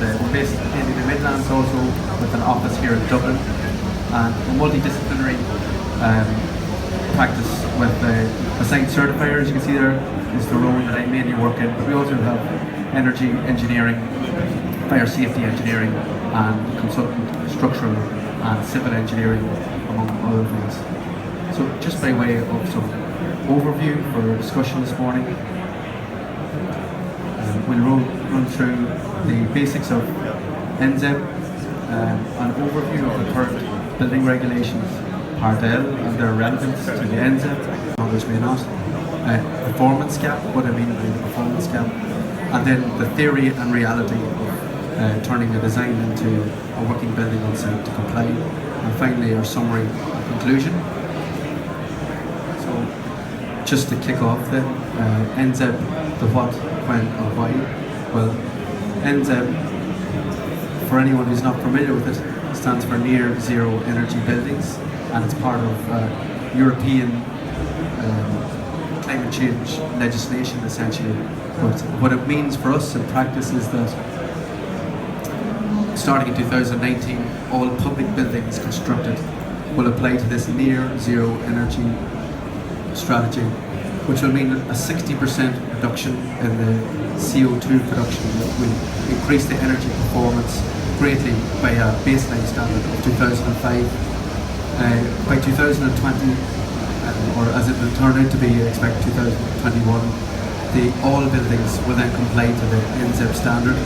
we're based in the Midlands also, with an office here in Dublin, and a multidisciplinary practice with assigned certifiers. You can see there is the role that I mainly work in, but we also have energy engineering, fire safety engineering, and consultant structural and civil engineering, among other things. So just by way of some overview for discussion this morning, we'll run through the basics of NZEB, an overview of the current building regulations, Part L, and their relevance to the NZEB, others may not, performance gap, what I mean by the performance gap, and then the theory and reality of turning a design into a working building on site to comply, and finally our summary and conclusion. So just to kick off then, NZEB, the what, when or why. Well, NZEB, for anyone who's not familiar with it, stands for Near Zero Energy Buildings, and it's part of European climate change legislation essentially. But what it means for us in practice is that starting in 2019, all public buildings constructed will apply to this Near Zero Energy strategy, which will mean a 60% reduction in the CO2 production, that will increase the energy performance greatly by a baseline standard of 2005. By 2020, or as it will turn out to be, I expect 2021, all buildings will then comply to the NZEB standard.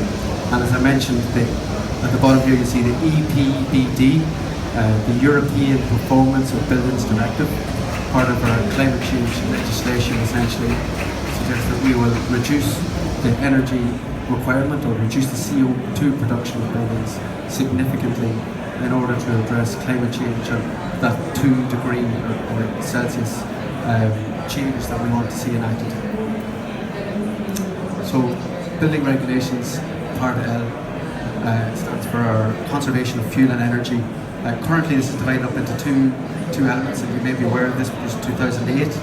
And as I mentioned, at the bottom here you see the EPBD, the European Performance of Buildings Directive, part of our climate change legislation essentially, suggests that we will reduce the energy requirement or reduce the CO2 production of buildings significantly in order to address climate change and that 2 degree or Celsius change that we want to see enacted. So, building regulations, Part L, stands for our conservation of fuel and energy. Currently this is divided up into two elements, and you may be aware of this, because 2008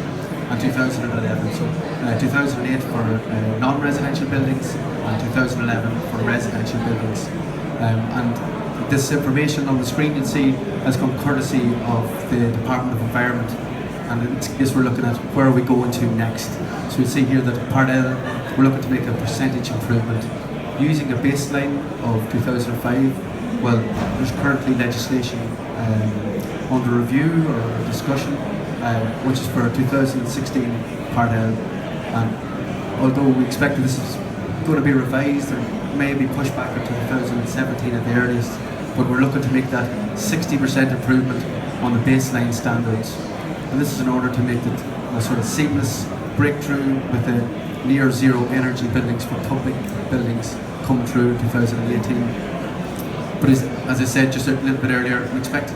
and 2011. So 2008 for non-residential buildings and 2011 for residential buildings. And this information on the screen you'll see has come courtesy of the Department of Environment, and in this case we're looking at where are we going to next. So you'll see here that Part L, we're looking to make a percentage improvement using a baseline of 2005. Well, there's currently legislation under review or discussion, which is for 2016 Part L. And although we expect that this is going to be revised or maybe pushed back into 2017 at the earliest, but we're looking to make that 60% improvement on the baseline standards. And this is in order to make it a sort of seamless breakthrough with the near zero energy buildings for public buildings come through in 2018. But as I said just a little bit earlier, we expect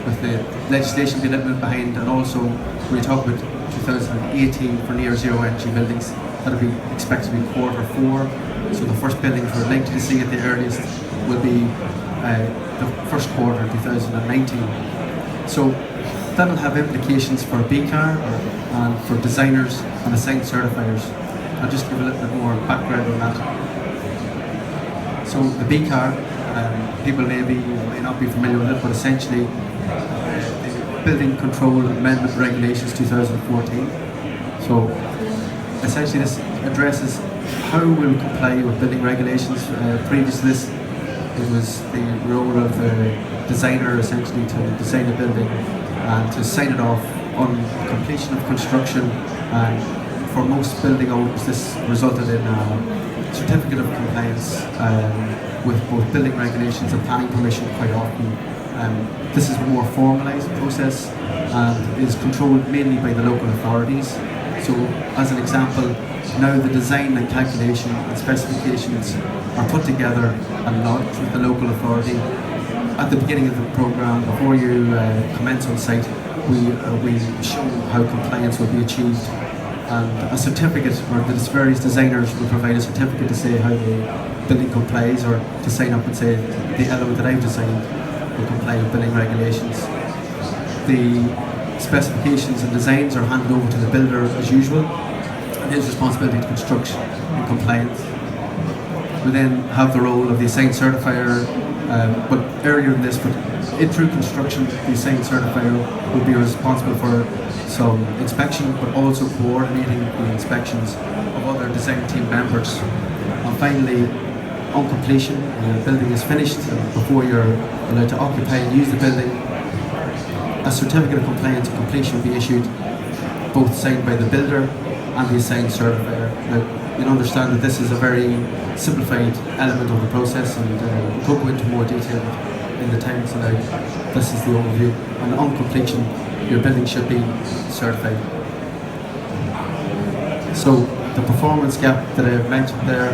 with the legislation being a little bit behind, and also when we talk about 2018 for near zero energy buildings, that'll be expected to be Q4. So the first buildings we're likely to see at the earliest will be the first quarter of 2019. So that'll have implications for BCAR and for designers and assigned certifiers. I'll just give a little bit more background on that. So the BCAR, people may not be familiar with it, but essentially the Building Control Amendment Regulations 2014. So essentially this addresses how we'll comply with building regulations. Previous to this, it was the role of the designer essentially to design a building and to sign it off on completion of construction, and for most building owners this resulted in a certificate of compliance with both building regulations and planning permission quite often. This is a more formalised process and is controlled mainly by the local authorities. So as an example, now the design and calculation and specifications are put together and lodged with the local authority. At the beginning of the programme, before you commence on site, we show how compliance will be achieved, and a certificate, or the various designers will provide a certificate to say how the building complies, or to sign up and say the element that I've designed will comply with building regulations. The specifications and designs are handed over to the builder as usual, and his responsibility to construct in compliance. We then have the role of the assigned certifier, but earlier than this, but through construction, the assigned certifier will be responsible for some inspection, but also coordinating the inspections of other design team members. And finally, on completion, when the building is finished, and before you're allowed to occupy and use the building, a certificate of compliance and completion will be issued, both signed by the builder and the assigned certifier. Now, you'll understand that this is a very simplified element of the process, and we could go into more detail in the time, so now this is the overview. And on completion, your building should be certified. So the performance gap that I mentioned there,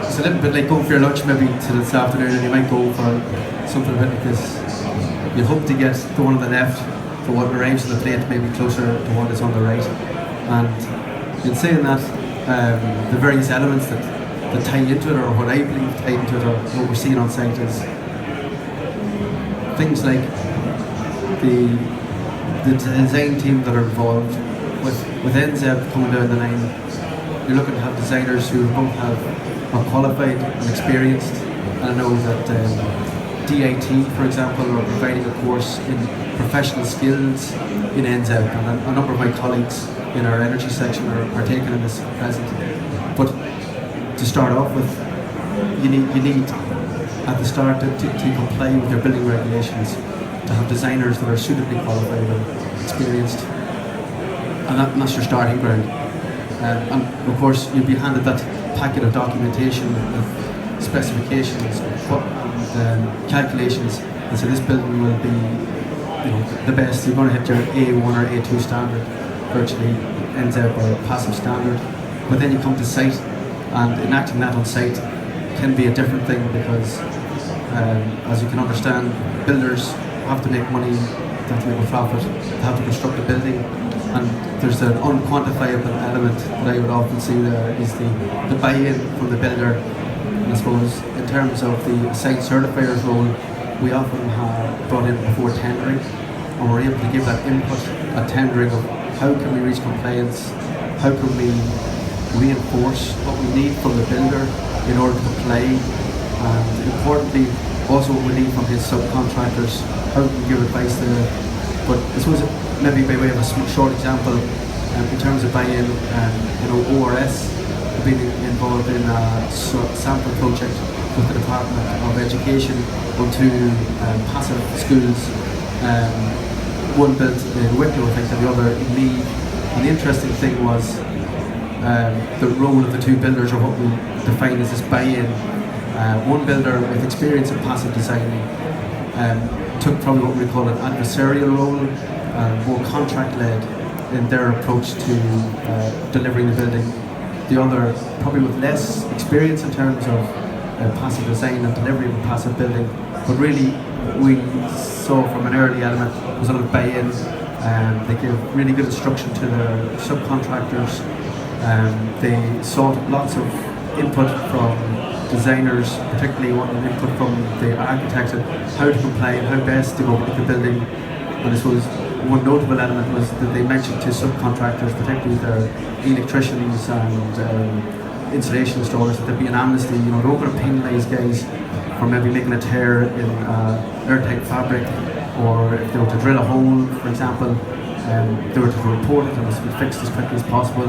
it's a little bit like going for your lunch maybe to this afternoon, and you might go for something a bit like this. You hope to get the one on the left, for what arrives on the plate, maybe closer to what is on the right. And in saying that, the various elements that tie into it, or what I believe tie into it, or what we're seeing on site, is things like the design team that are involved. With NZEB coming down the line, you're looking to have designers who both are qualified and experienced. And I know that DIT, for example, are providing a course in professional skills in NZEB, and a number of my colleagues in our energy section are partaking in this at present. But to start off with, you need at the start to comply with your building regulations, to have designers that are suitably qualified and experienced, and that's your starting ground. And of course, you'll be handed that packet of documentation with specifications and calculations, and so this building will be, the best. You're going to hit your A1 or A2 standard, virtually NZEB or passive standard. But then you come to site, and enacting that on site can be a different thing, because as you can understand, builders have to make money, they have to make a profit, they have to construct a building, and there's an unquantifiable element that I would often see there, is the buy-in from the builder. And I suppose in terms of the assigned certifier's role, we often have brought in before tendering, and we're able to give that input at tendering of how can we reach compliance, how can we reinforce what we need from the builder in order to comply, and importantly also what we need from his subcontractors, how can we give advice there. But I suppose maybe by way of a short example, in terms of buy-in, ORS have been involved in a sample project with the Department of Education on two passive schools, one built in Wicklow, I think, and the other in Meath. And the interesting thing was the role of the two builders, or what we define as this buy-in. One builder with experience in passive designing took probably what we call an adversarial role, more contract-led in their approach to delivering the building. The other, probably with less experience in terms of passive design and delivery of a passive building, but really we saw from an early element was a lot of buy-in. They gave really good instruction to their subcontractors. They sought lots of input from designers, particularly wanting input from the architects on how to comply and how best to go with the building. And I suppose one notable element was that they mentioned to subcontractors, particularly their electricians and insulation installers, that there'd be an amnesty. They're not going to penalise guys for maybe making a tear in airtight fabric, or if they were to drill a hole, for example, they were to report it and it was to be fixed as quickly as possible.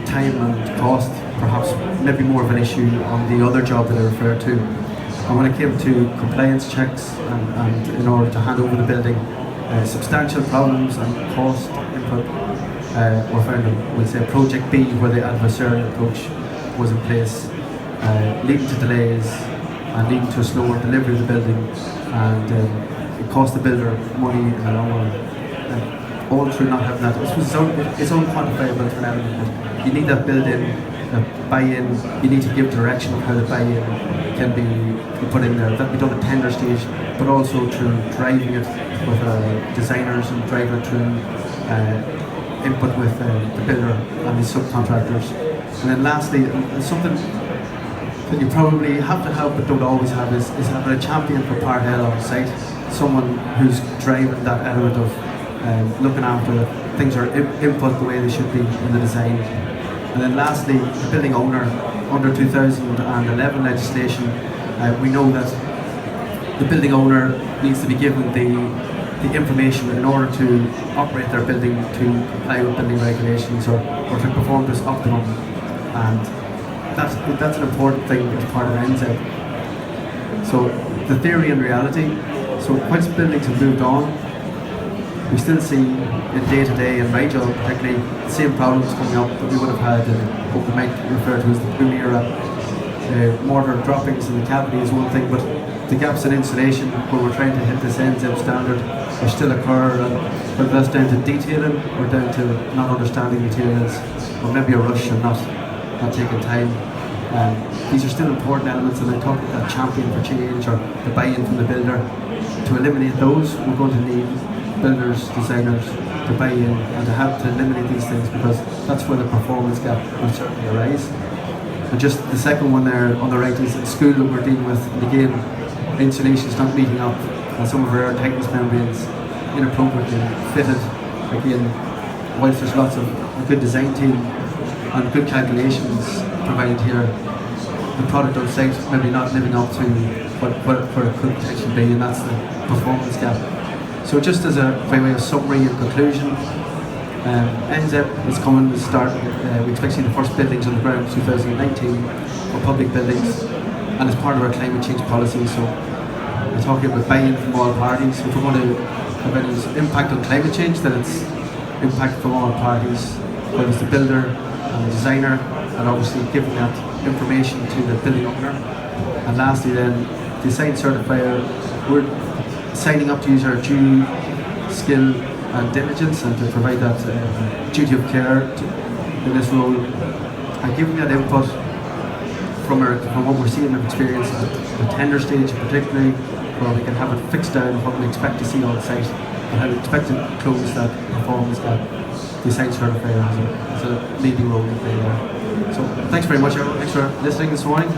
Time and cost, perhaps maybe more of an issue on the other job that I referred to. And when it came to compliance checks and in order to hand over the building, substantial problems and cost input were found in, we'll say, Project B, where the adversarial approach was in place, leading to delays and leading to a slower delivery of the building, and it cost the builder money in the long run. All through not having that, it's unquantifiable for an element. You need that built-in buy-in. You need to give direction of how the buy-in can be put in there. That be done at tender stage, but also through driving it with designers and driving it through input with the builder and the subcontractors. And then lastly, something that you probably have to have but don't always have is having a champion for Part L on site. Someone who's driving that element of looking after things are input the way they should be in the design. And then lastly, the building owner, under 2011 legislation, we know that the building owner needs to be given the information in order to operate their building to comply with building regulations or to perform this optimum. And that's an important thing as part of NZEB. So the theory and reality, so whilst buildings have moved on, we still see in day to day, in my job particularly, the same problems coming up that we would have had in what we might refer to as the boom era. Mortar droppings in the cavity is one thing, but the gaps in insulation where we're trying to hit this NZEB standard will still occur, and whether that's down to detailing or down to not understanding materials, or maybe a rush and not taking time. These are still important elements, and I talk about that champion for change or the buy-in from the builder. To eliminate those, we're going to need builders, designers to buy in and to have to eliminate these things, because that's where the performance gap will certainly arise. And just the second one there on the right is at school that we're dealing with, and again, insulation is not meeting up, and some of our air tightness membranes inappropriately fitted. Again, whilst there's lots of a good design team and good calculations provided here, the product on site maybe not living up to what it could potentially be, and that's the performance gap. So just as a by way of summary and conclusion, NZEB is coming to start, we expect to see the first buildings on the ground in 2019 for public buildings, and as part of our climate change policy. So we're talking about buy-in from all parties. If we're going to have any impact on climate change, then it's impact from all parties, whether it's the builder and the designer, and obviously giving that information to the building owner. And lastly then, the assigned certifier, we're signing up to use our due skill and diligence and to provide that duty of care in this role, and giving that input from what we're seeing of experience at the tender stage particularly, where we can have it fixed down what we expect to see on site and how we expect to close that performance gap. The assigned certifier has a leading role to play there. So thanks very much everyone, thanks for listening this morning.